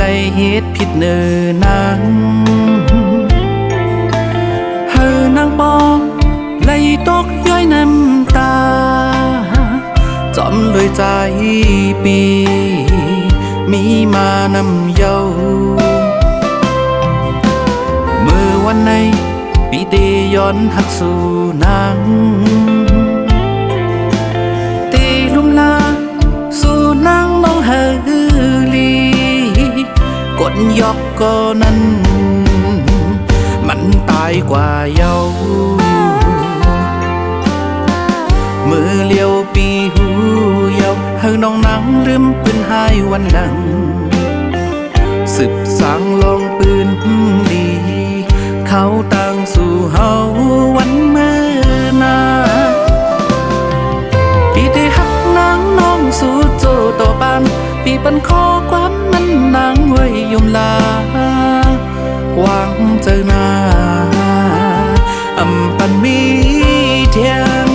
ไลเหตุผิดเนื้อนางเฮอนางปอไลตกย้อยน้ำตาจอมเลยใจปีมีมานำเยาเมื่อวันในปีเตย้อนหักสู่นางเตลุ่มลาสู่นางน้องเฮลีกดยอกก็นั้นมันตายกว่าเยามือเลี้ยวปีหูเยาเฮาน้องนางลืมปืนหายวันหลังสืบสางลองปืนดีเขาต่างสู่เฮาวันเมื่อนาปีที่หักนางน้องสู่โจต่อบ้านปีปันข้อความมันนางไว้ยมลาวางเจอหน้าอำปันมีเทียน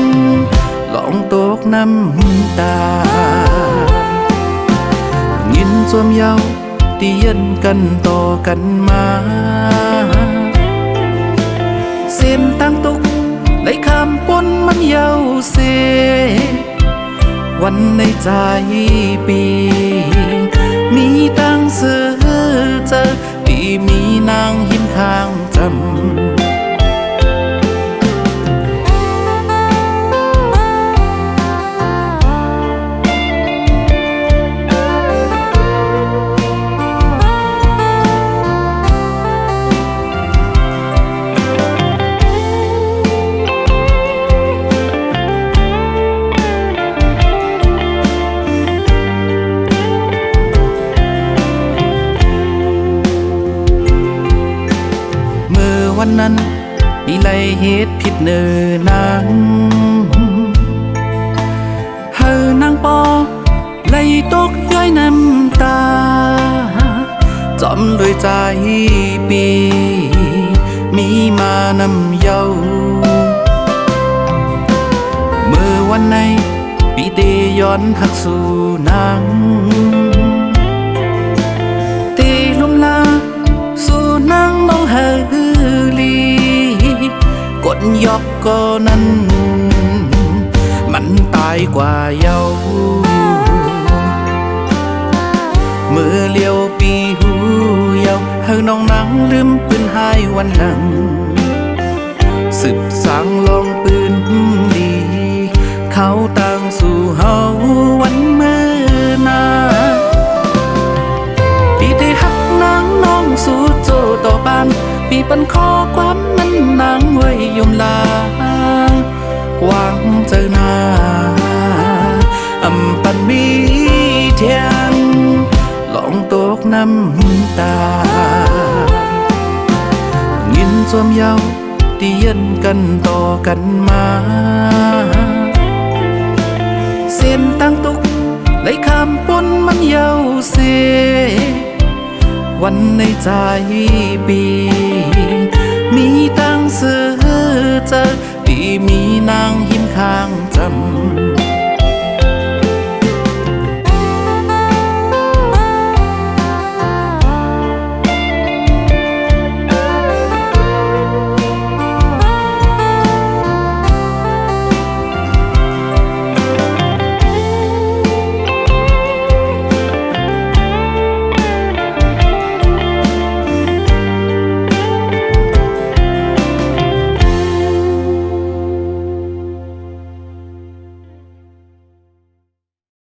ลองตกน้ำตายินสวมเยาตีเย็นกันต่อกันมาเสียมตั้งตุกไหลคำปนมันเยาเสวันในใจปีมีตั้งเสือเจอปีมีนางหิมข้างจำวันนั้นปีไลเหตุผิดเนื้อนางเฮอนางปอไลตกย้อยน้ำตาจอมเลยใจปีมีมานำเยาเมื่อวันในปีเตย้อนหักสู่นางเตลุ่มลาสู่นางน้องเฮกดยอกก็นั้นมันตายกว่าเยาเมื่อเลี้ยวปีหูเยาเฮาน้องนางลืมปืนหายวันหลังสืบสางลองปืนดีเขาต่างสู่เฮาวันเมื่อนาปีที่หักนางน้องสู่โจต่อบ้านปีปันข้อความนั้นนางไว้ยมลาวางเจอหน้าอำปันมีเทียนลองตกน้ำตายินสวมเยาตีเย็นกันต่อกันมาเสียมตั้งตุกไหลคำปนมันเยาเสวันในใจปีมีตั้งเสือเจอปีมีนางหิมข้างจำ